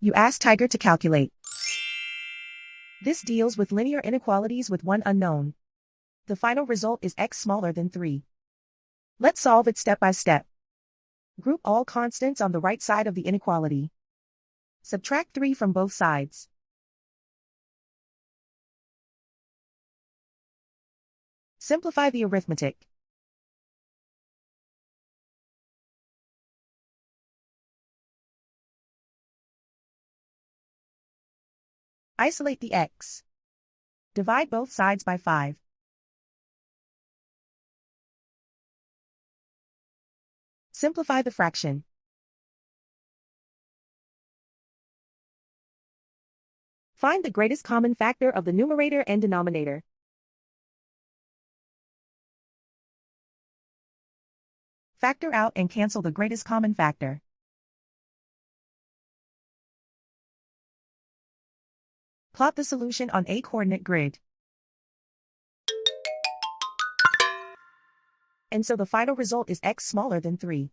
You ask Tiger to calculate. This deals with linear inequalities with one unknown. The final result is x smaller than 3. Let's solve it step by step. Group all constants on the right side of the inequality. Subtract 3 from both sides. Simplify the arithmetic. Isolate the x. Divide both sides by 5. Simplify the fraction. Find the greatest common factor of the numerator and denominator. Factor out and cancel the greatest common factor. Plot the solution on a coordinate grid. And so the final result is x smaller than 3.